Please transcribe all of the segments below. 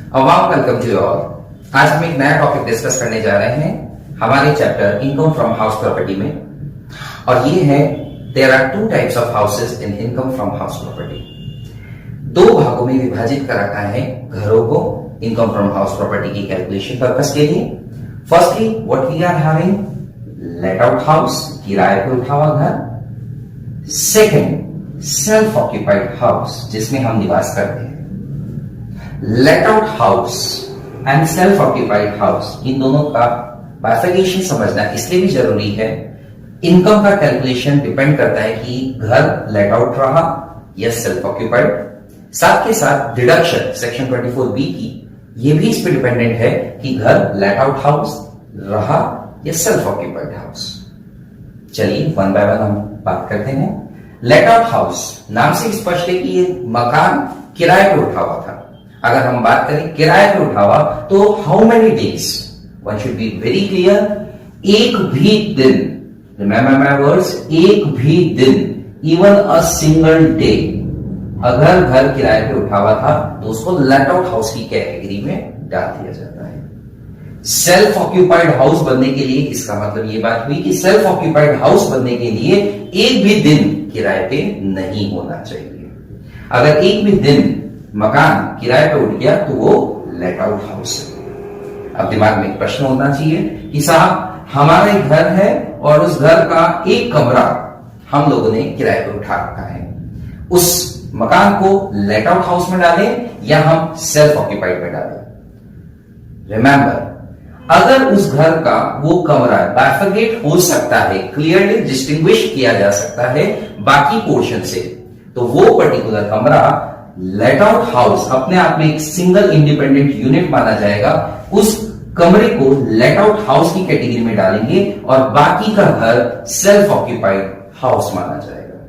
Warm welcome to all. आज हम एक नया टॉपिक डिस्कस करने जा रहे हैं हमारे chapter income from house property में, और ये है there are two types of houses in income from house property. दो भागों में विभाजित कर रखा है घरों को इनकम फ्रॉम हाउस प्रॉपर्टी की कैलकुलेशन पर्पस के लिए। Firstly what we are having, let out house, किराए पर उठा हुआ घर। सेकंड, सेल्फ ऑक्यूपाइड हाउस, जिसमें हम निवास करते हैं। Let out house and self occupied house, इन दोनों का बाइफर्केशन समझना इसलिए भी जरूरी है। इनकम का कैलकुलेशन डिपेंड करता है कि घर लेट आउट रहा या सेल्फ ऑक्यूपाइड। साथ के साथ डिडक्शन सेक्शन 24B की ये भी इस पर डिपेंडेंट है कि घर लेट आउट हाउस रहा या सेल्फ ऑक्यूपाइड हाउस। चलिए वन बाय वन हम बात करते हैं। लेट आउट हाउस, नाम से स्पष्ट है कि ये मकान किराए पर उठा हुआ था। अगर हम बात करें किराए पर उठा हुआ तो how many days, one should be very clear, एक भी दिन, रिमेंबर माय वर्ड्स, एक भी दिन, इवन अ सिंगल डे, अगर घर किराए पे उठा हुआ था तो उसको लेट आउट हाउस की कैटेगरी में डाल दिया जाता है। सेल्फ ऑक्यूपाइड हाउस बनने के लिए इसका मतलब ये बात हुई कि सेल्फ ऑक्यूपाइड हाउस बनने के लिए एक भी दिन किराए पे नहीं होना चाहिए। अगर एक भी दिन मकान किराए पे उठ गया तो वो लेट आउट हाउस है। अब दिमाग में एक प्रश्न होना चाहिए कि साहब हमारा एक घर है और उस घर का एक कमरा हम लोगों ने किराए पे उठा रखा है, उस मकान को लेट आउट हाउस में डालें या हम सेल्फ ऑक्यूपाइड में डालें? रिमेंबर, अगर उस घर का वो कमरा बाइफर्केट हो सकता है, क्लियरली डिस्टिंग्विश किया जा सकता है बाकी पोर्शन से, तो वो पर्टिकुलर कमरा लेट आउट हाउस अपने आप में एक सिंगल इंडिपेंडेंट यूनिट माना जाएगा। उस कमरे को लेट आउट हाउस की कैटेगरी में डालेंगे और बाकी का घर सेल्फ ऑक्यूपाइड हाउस माना जाएगा।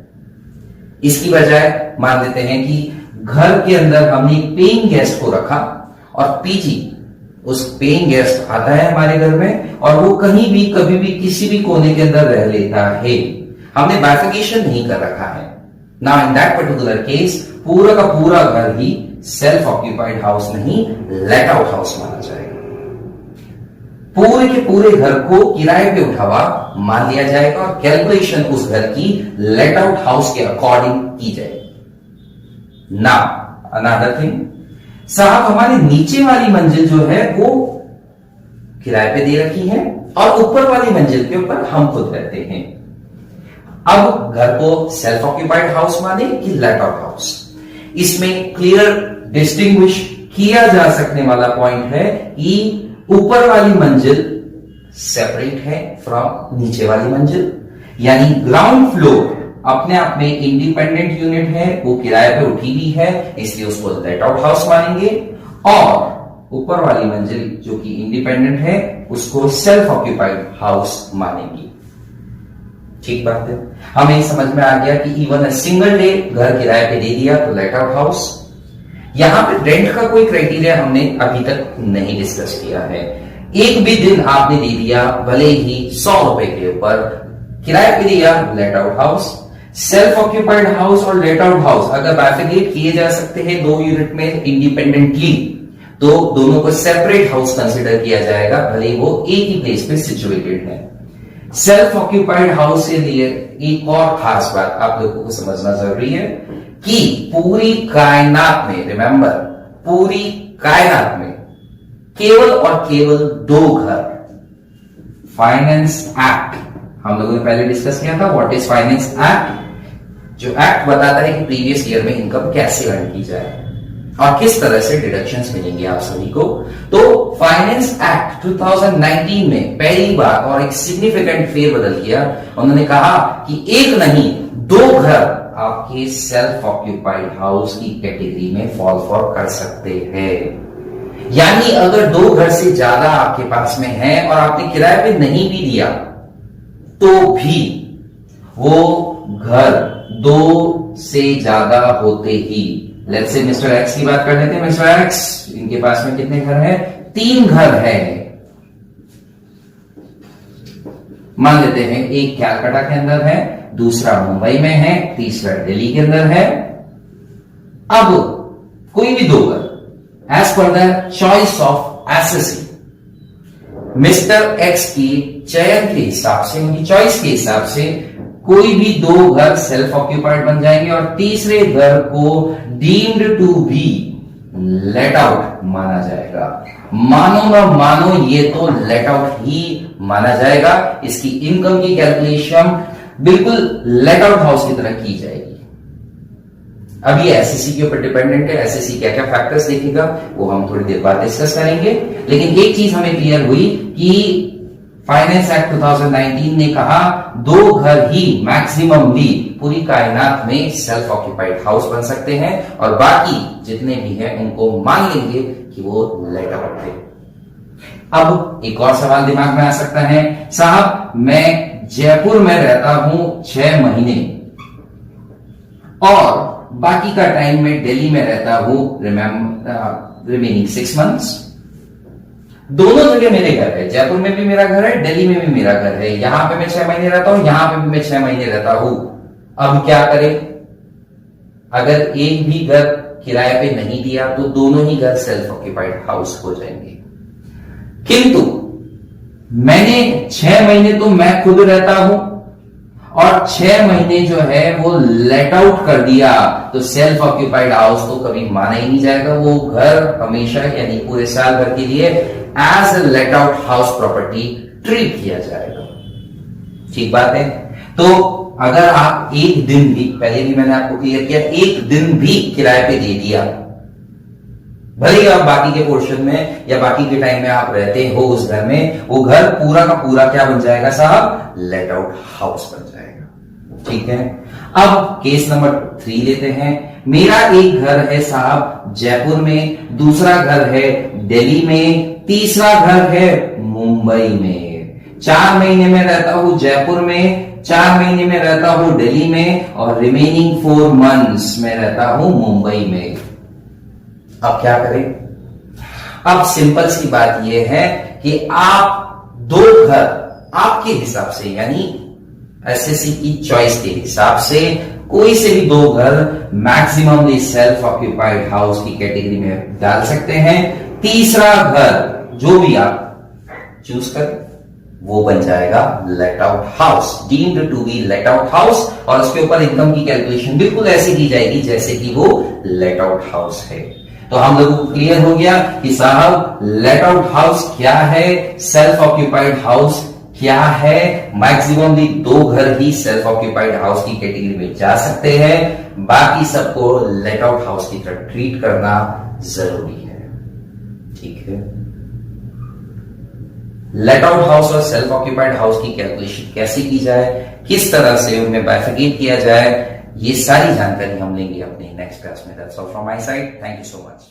इसकी बजाय मान लेते हैं कि घर के अंदर हमने पेइंग गेस्ट को रखा और पीजी, उस पेइंग गेस्ट आता है हमारे घर में और वो कहीं भी कभी भी किसी भी कोने के अंदर रह लेता है। हमने बाइफर्केशन नहीं कर रखा है। Now in that particular case पूरा का पूरा घर ही सेल्फ ऑक्यूपाइड हाउस नहीं, लेट आउट हाउस माना जाएगा। पूरे के पूरे घर को किराए पे उठा हुआ मान लिया जाएगा और कैलकुलेशन उस घर की लेट आउट हाउस के अकॉर्डिंग की जाएगी। नाउ अनदर थिंग, साहब हमारे नीचे वाली मंजिल जो है वो किराए पे दे रखी है और ऊपर वाली मंजिल के ऊपर हम खुद रहते हैं। अब घर को सेल्फ ऑक्यूपाइड हाउस माने कि लेट आउट हाउस? इसमें क्लियर डिस्टिंग्विश किया जा सकने वाला पॉइंट है कि ऊपर वाली मंजिल सेपरेट है फ्रॉम नीचे वाली मंजिल, यानी ग्राउंड फ्लोर अपने आप में इंडिपेंडेंट यूनिट है, वो किराए पे उठी हुई है, इसलिए उसको लेट आउट हाउस मानेंगे, और ऊपर वाली मंजिल जो कि इंडिपेंडेंट है उसको सेल्फ ऑक्यूपाइड हाउस मानेंगे। ठीक बात है, हमें समझ में आ गया कि इवन अ सिंगल डे घर किराए पे दे दिया तो लेट आउट हाउस। यहां पे रेंट का कोई क्राइटेरिया हमने अभी तक नहीं डिस्कस किया है। एक भी दिन आपने दे दिया, भले ही 100 रुपए के ऊपर किराए पे दिया, late out house. Self occupied house और लेट आउट हाउस अगर बाइफर्केट किए जा सकते हैं दो यूनिट में इंडिपेंडेंटली, तो दोनों को सेपरेट हाउस कंसिडर किया जाएगा, भले वो एक ही प्लेस पे सिचुएटेड है। सेल्फ ऑक्यूपाइड हाउस से लिए एक और खास बात आप लोगों को समझना जरूरी है कि पूरी कायनात में, रिमेंबर, पूरी कायनात में केवल और केवल दो घर, फाइनेंस एक्ट हम लोगों ने पहले डिस्कस किया था। What is finance act? जो एक्ट बताता है कि प्रीवियस ईयर में इनकम कैसे अर्न की जाए और किस तरह से डिडक्शंस मिलेंगे आप सभी को। तो फाइनेंस एक्ट 2019 में पहली बार और एक सिग्निफिकेंट फेरबदल किया। उन्होंने कहा कि एक नहीं दो घर आपके सेल्फ ऑक्यूपाइड हाउस की कैटेगरी में फॉल फॉर कर सकते हैं। यानी अगर दो घर से ज्यादा आपके पास में है और आपने किराए पे नहीं भी दिया तो भी वो घर दो से ज्यादा होते ही, लेट्स से मिस्टर एक्स की बात कर लेते हैं। मिस्टर एक्स, इनके पास में कितने घर हैं? 3 घर हैं। मान लेते हैं एक कैलकाटा के अंदर है, दूसरा मुंबई में है, तीसरा दिल्ली के अंदर है। अब कोई भी दो घर as per the choice of SSC, mister X की चयन के हिसाब से, उनकी चॉइस के हिसाब से कोई भी दो घर सेल्फ ऑक्यूपाइड बन जाएंगे और तीसरे घर को deemed to be let out माना जाएगा। मानो ना मानो, ये तो लेट आउट ही माना जाएगा। इसकी इनकम की कैलकुलेशन बिल्कुल लेट आउट हाउस की तरह की जाएगी। अब ये एसएससी के ऊपर डिपेंडेंट है। एसएससी क्या क्या फैक्टर्स देखेगा वो हम थोड़ी देर बाद डिस्कस करेंगे, लेकिन एक चीज हमें क्लियर हुई कि फाइनेंस एक्ट 2019 ने कहा दो घर ही मैक्सिममली पूरी कायनात में सेल्फ ऑक्यूपाइड हाउस बन सकते हैं और बाकी जितने भी हैं उनको मान लेंगे कि वो लेट आउट थे। अब एक और सवाल दिमाग में आ सकता है, साहब मैं जयपुर में रहता हूं 6 महीने और बाकी का टाइम में दिल्ली में रहता हूं रिमेनिंग 6 मंथ्स। दोनों जगह मेरे घर है, जयपुर में भी मेरा घर है, दिल्ली में भी मेरा घर है। यहां पे मैं 6 महीने रहता हूं, यहां पे भी मैं 6 महीने रहता हूं। अब क्या करें? अगर एक भी घर किराए पे नहीं दिया तो दोनों ही घर सेल्फ ऑक्यूपाइड हाउस हो जाएंगे। किंतु मैंने 6 महीने तो मैं खुद रहता हूं और 6 महीने जो है वो लेट आउट कर दिया तो सेल्फ ऑक्यूपाइड हाउस तो कभी माना ही नहीं जाएगा। वो घर हमेशा यानी पूरे साल भर के लिए as a let out house property treat किया जाएगा। ठीक बात है। तो अगर आप एक दिन भी, पहले भी मैंने आपको क्लियर किया, एक दिन भी किराए पे दे दिया, भले ही आप बाकी के पोर्शन में या बाकी के टाइम में आप रहते हो उस घर में, वो घर पूरा का पूरा क्या बन जाएगा साहब? लेट आउट हाउस बन जाएगा। ठीक है। अब केस नंबर 3 लेते हैं। मेरा एक घर है साहब जयपुर में, दूसरा घर है दिल्ली में, तीसरा घर है मुंबई में। 4 महीने में रहता हूं जयपुर में, 4 महीने में रहता हूं दिल्ली में और रिमेनिंग 4 मंथ्स में रहता हूं मुंबई में। अब क्या करें? अब सिंपल सी बात यह है कि आप दो घर आपके हिसाब से यानी एसएससी की चॉइस के हिसाब से कोई से भी दो घर मैक्सिममली सेल्फ ऑक्यूपाइड हाउस की कैटेगरी में डाल सकते हैं। तीसरा घर जो भी आप चूज करें वो बन जाएगा let out house, deemed to be let out house, और उसके ऊपर इनकम की कैलकुलेशन बिल्कुल ऐसी की जाएगी जैसे कि वो लेट आउट हाउस है। तो हम लोगों को क्लियर हो गया कि साहब लेट आउट हाउस क्या है, सेल्फ ऑक्यूपाइड हाउस क्या है। मैक्सिममली दो घर ही सेल्फ ऑक्यूपाइड हाउस की कैटेगरी में जा सकते हैं, बाकी सबको लेट आउट हाउस की तरह ट्रीट करना जरूरी है। ठीक है। लेट आउट हाउस और सेल्फ ऑक्यूपाइड हाउस की कैलकुलेशन कैसे की जाए, किस तरह से उनमें बाइफरकेट किया जाए, ये सारी जानकारी हम लेंगे अपने नेक्स्ट क्लास में। That's all from my side. Thank you so much.